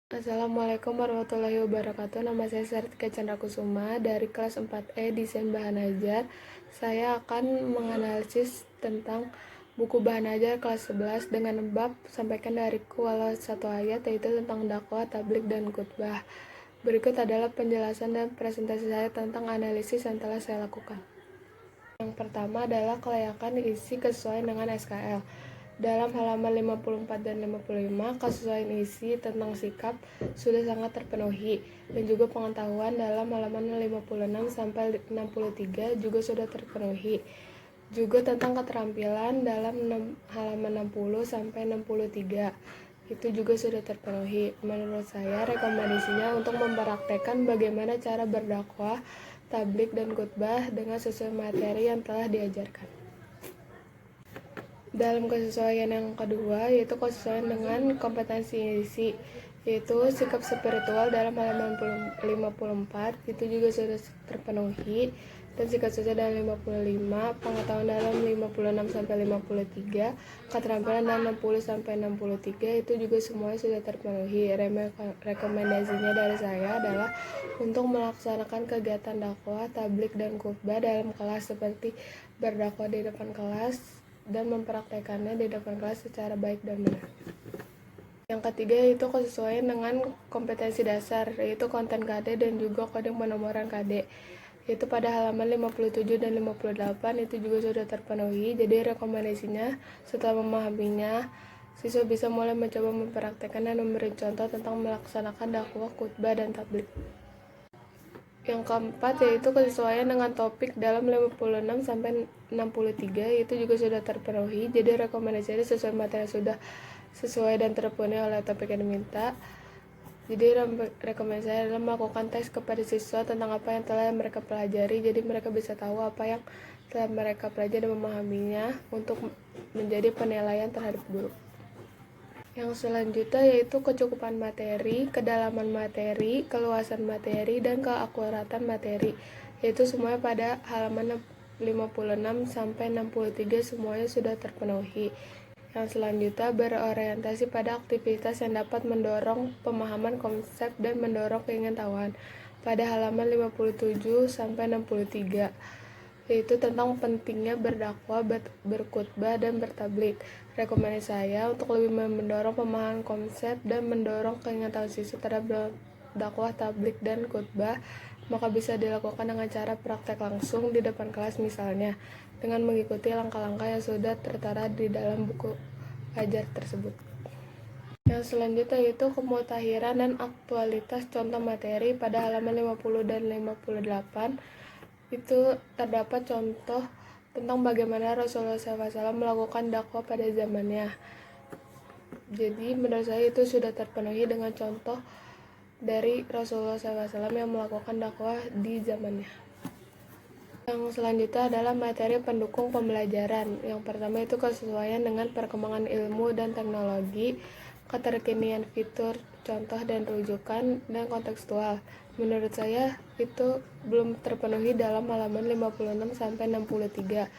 Assalamualaikum warahmatullahi wabarakatuh. Nama saya Sartika Chandrakusuma dari kelas 4E Desain Bahan Ajar. Saya akan menganalisis tentang buku bahan ajar kelas 11 dengan bab sampaikan dariku walau satu ayat, yaitu tentang dakwah, tablik, dan khutbah. Berikut adalah penjelasan dan presentasi saya tentang analisis yang telah saya lakukan. Yang pertama adalah kelayakan isi kesesuaian dengan SKL. Dalam halaman 54 dan 55, kesesuaian isi tentang sikap sudah sangat terpenuhi, dan juga pengetahuan dalam halaman 56 sampai 63 juga sudah terpenuhi. Juga tentang keterampilan dalam halaman 60 sampai 63 itu juga sudah terpenuhi. Menurut saya, rekomendasinya untuk mempraktekkan bagaimana cara berdakwah, tablik, dan khutbah dengan sesuai materi yang telah diajarkan. Dalam kesesuaian yang kedua, yaitu kesesuaian dengan kompetensi isi, yaitu sikap spiritual dalam halaman 54 itu juga sudah terpenuhi, dan sikap sosial dalam 55, pengetahuan dalam 56 sampai 53, keterampilan dalam 60 sampai 63 itu juga semuanya sudah terpenuhi. Rekomendasinya dari saya adalah untuk melaksanakan kegiatan dakwah, tablik, dan khutbah dalam kelas, seperti berdakwah di depan kelas dan mempraktekannya di depan kelas secara baik dan benar. Yang ketiga yaitu kesesuaian dengan kompetensi dasar, yaitu konten KD dan juga kode penomoran KD. Itu pada halaman 57 dan 58 itu juga sudah terpenuhi. Jadi rekomendasinya setelah memahaminya, siswa bisa mulai mencoba mempraktekkan dan memberi contoh tentang melaksanakan dakwah, khutbah, dan tablik. Yang keempat yaitu kesesuaian dengan topik dalam 56 sampai 63 itu juga sudah terpenuhi. Jadi rekomendasinya sesuai materi sudah sesuai dan terpenuhi oleh topik yang diminta. Jadi rekomendasi saya adalah melakukan tes kepada siswa tentang apa yang telah mereka pelajari. Jadi mereka bisa tahu apa yang telah mereka pelajari dan memahaminya untuk menjadi penilaian terhadap guru. Yang selanjutnya yaitu kecukupan materi, kedalaman materi, keluasan materi, dan keakuratan materi. Yaitu semuanya pada halaman 56 sampai 63 semuanya sudah terpenuhi. Yang selanjutnya berorientasi pada aktivitas yang dapat mendorong pemahaman konsep dan mendorong keingintahuan. Pada halaman 57 sampai 63 yaitu tentang pentingnya berdakwah, berkhutbah, dan bertablik. Rekomendasi saya untuk lebih mendorong pemahaman konsep dan mendorong keinginan siswa terhadap dakwah, tablik, dan khutbah, maka bisa dilakukan dengan cara praktek langsung di depan kelas, misalnya dengan mengikuti langkah-langkah yang sudah tertera di dalam buku ajar tersebut. Yang selanjutnya yaitu kemutahiran dan aktualitas contoh materi. Pada halaman 50 dan 58 itu terdapat contoh tentang bagaimana Rasulullah SAW melakukan dakwah pada zamannya. Jadi menurut saya itu sudah terpenuhi dengan contoh dari Rasulullah SAW yang melakukan dakwah di zamannya. Yang selanjutnya adalah materi pendukung pembelajaran. Yang pertama itu kesesuaian dengan perkembangan ilmu dan teknologi, keterkinian fitur, contoh dan rujukan, dan kontekstual. Menurut saya itu belum terpenuhi dalam halaman 56 sampai 63.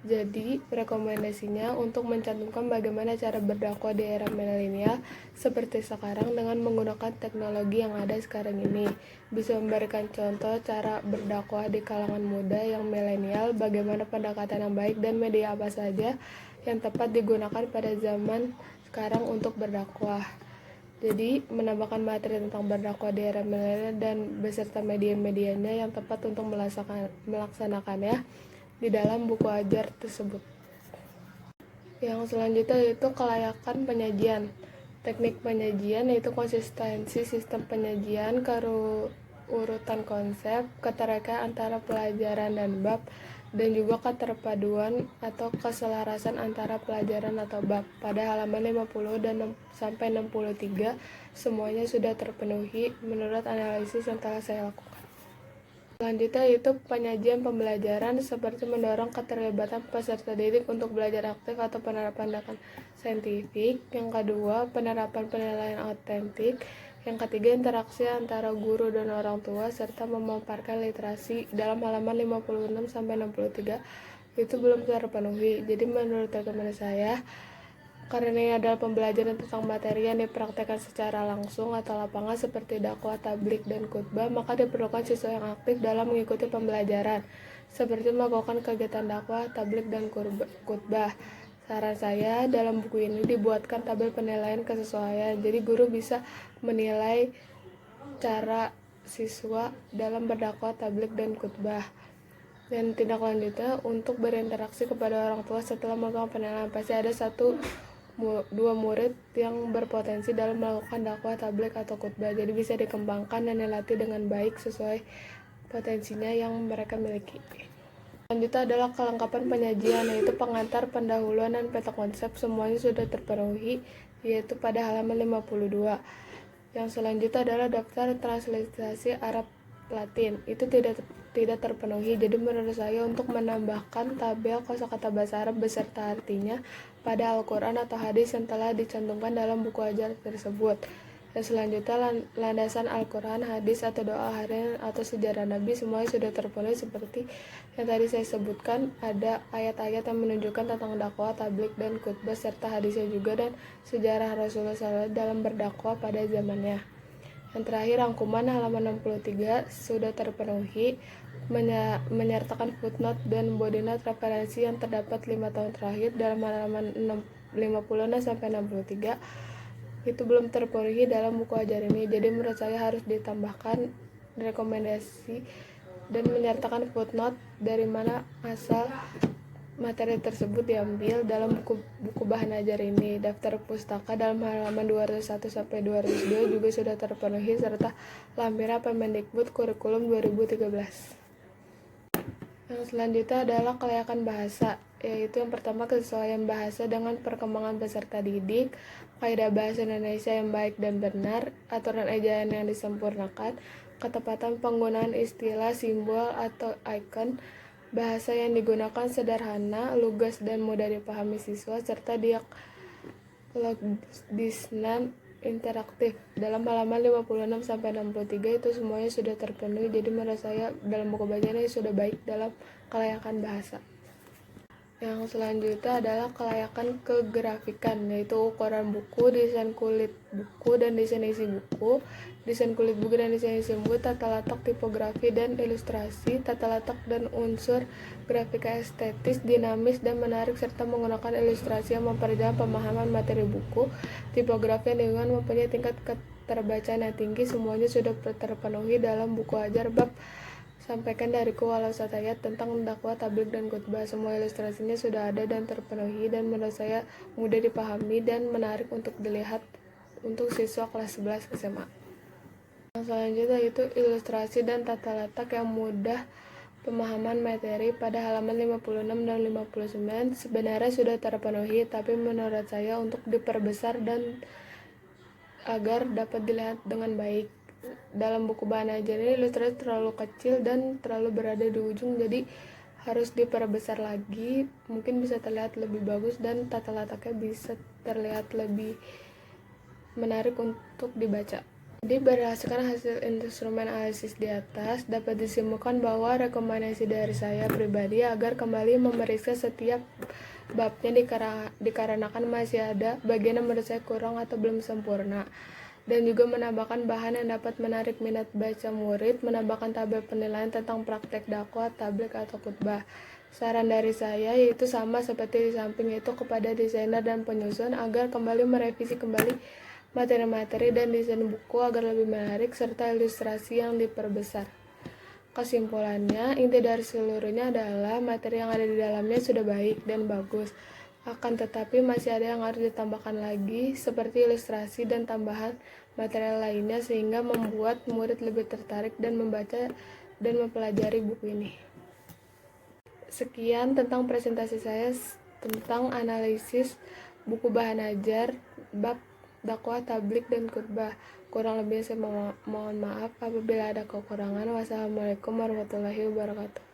Jadi rekomendasinya untuk mencantumkan bagaimana cara berdakwah di era milenial seperti sekarang dengan menggunakan teknologi yang ada sekarang ini. Bisa memberikan contoh cara berdakwah di kalangan muda yang milenial, bagaimana pendekatan yang baik dan media apa saja yang tepat digunakan pada zaman sekarang untuk berdakwah. Jadi menambahkan materi tentang berdakwah di era milenial dan beserta media-medianya yang tepat untuk melaksanakannya di dalam buku ajar tersebut. Yang selanjutnya yaitu kelayakan penyajian. Teknik penyajian yaitu konsistensi sistem penyajian, urutan konsep, keterkaitan antara pelajaran dan bab, dan juga keterpaduan atau keselarasan antara pelajaran atau bab. Pada halaman 50 dan sampai 63 semuanya sudah terpenuhi menurut analisis yang telah saya lakukan. Selanjutnya yaitu penyajian pembelajaran seperti mendorong keterlibatan peserta didik untuk belajar aktif atau penerapan data saintifik. Yang kedua, penerapan penilaian autentik. Yang ketiga, interaksi antara guru dan orang tua serta memaparkan literasi dalam halaman 56 sampai 63 itu belum terpenuhi. Jadi menurut rekomendasi saya karena ini adalah pembelajaran tentang materi yang dipraktekkan secara langsung atau lapangan seperti dakwah, tablik, dan khutbah, maka diperlukan siswa yang aktif dalam mengikuti pembelajaran, seperti melakukan kegiatan dakwah, tablik, dan khutbah. Saran saya, dalam buku ini dibuatkan tabel penilaian kesesuaian, jadi guru bisa menilai cara siswa dalam berdakwah, tablik, dan khutbah. Dan tindak lanjutnya, untuk berinteraksi kepada orang tua setelah melakukan penilaian, pasti ada dua murid yang berpotensi dalam melakukan dakwah, tabligh, atau khutbah, jadi bisa dikembangkan dan dilatih dengan baik sesuai potensinya yang mereka miliki. Selanjutnya adalah kelengkapan penyajian, yaitu pengantar, pendahuluan, dan peta konsep semuanya sudah terpenuhi, yaitu pada halaman 52. Yang selanjutnya adalah daftar transliterasi Arab Latin, itu tidak terpenuhi, jadi menurut saya untuk menambahkan tabel kosakata bahasa Arab beserta artinya pada Al-Quran atau hadis yang telah dicantumkan dalam buku ajar tersebut. Dan selanjutnya landasan Al-Quran, hadis, atau doa harian atau sejarah Nabi semuanya sudah terpenuhi seperti yang tadi saya sebutkan. Ada ayat-ayat yang menunjukkan tentang dakwah, tabligh, dan khutbah serta hadisnya juga, dan sejarah Rasulullah SAW dalam berdakwah pada zamannya. Yang terakhir, rangkuman halaman 63 sudah terpenuhi, menyertakan footnote dan body note referensi yang terdapat 5 tahun terakhir dalam halaman 56 sampai 63 itu belum terpenuhi dalam buku ajar ini, jadi menurut saya harus ditambahkan rekomendasi dan menyertakan footnote dari mana asal materi tersebut diambil dalam buku bahan ajar ini. Daftar pustaka dalam halaman 201 sampai 202 juga sudah terpenuhi serta lampiran Permendikbud Kurikulum 2013. Yang selanjutnya adalah kelayakan bahasa, yaitu yang pertama kesesuaian bahasa dengan perkembangan peserta didik, kaidah bahasa Indonesia yang baik dan benar, aturan ejaan yang disempurnakan, ketepatan penggunaan istilah, simbol, atau ikon, bahasa yang digunakan sederhana, lugas, dan mudah dipahami siswa, serta dialog interaktif. Dalam halaman 56 sampai 63 itu semuanya sudah terpenuhi, jadi menurut saya dalam buku bacaan ini sudah baik dalam kelayakan bahasa. Yang selanjutnya adalah kelayakan kegrafikan, yaitu ukuran buku, desain kulit buku, dan desain isi buku, desain kulit buku dan desain isi buku, tata letak, tipografi, dan ilustrasi, tata letak dan unsur grafika estetis, dinamis, dan menarik, serta menggunakan ilustrasi yang memperdalam pemahaman materi buku, tipografi yang dengan mempunyai tingkat keterbacaan yang tinggi, semuanya sudah terpenuhi dalam buku ajar bab Sampaikan dariku walau satu ayat tentang dakwah, tabligh, dan khutbah. Semua ilustrasinya sudah ada dan terpenuhi, dan menurut saya mudah dipahami dan menarik untuk dilihat untuk siswa kelas 11 SMA. Yang selanjutnya itu ilustrasi dan tata letak yang mudah pemahaman materi pada halaman 56 dan 59 sebenarnya sudah terpenuhi, tapi menurut saya untuk diperbesar dan agar dapat dilihat dengan baik. Dalam buku bahan ajar ini ilustrasi terlalu kecil dan terlalu berada di ujung, jadi harus diperbesar lagi, mungkin bisa terlihat lebih bagus dan tata letaknya bisa terlihat lebih menarik untuk dibaca. Jadi berdasarkan hasil instrumen analisis di atas, dapat disimpulkan bahwa rekomendasi dari saya pribadi agar kembali memeriksa setiap babnya dikarenakan masih ada bagian yang menurut saya kurang atau belum sempurna, dan juga menambahkan bahan yang dapat menarik minat baca murid, menambahkan tabel penilaian tentang praktek dakwah, tabligh, atau khutbah. Saran dari saya yaitu sama seperti di samping itu kepada desainer dan penyusun agar kembali merevisi kembali materi-materi dan desain buku agar lebih menarik serta ilustrasi yang diperbesar. Kesimpulannya, inti dari seluruhnya adalah materi yang ada di dalamnya sudah baik dan bagus. Akan tetapi masih ada yang harus ditambahkan lagi seperti ilustrasi dan tambahan material lainnya sehingga membuat murid lebih tertarik dan membaca dan mempelajari buku ini. Sekian tentang presentasi saya tentang analisis buku bahan ajar bab dakwah, tabligh, dan khutbah. Kurang lebih saya mohon maaf apabila ada kekurangan. Wassalamualaikum warahmatullahi wabarakatuh.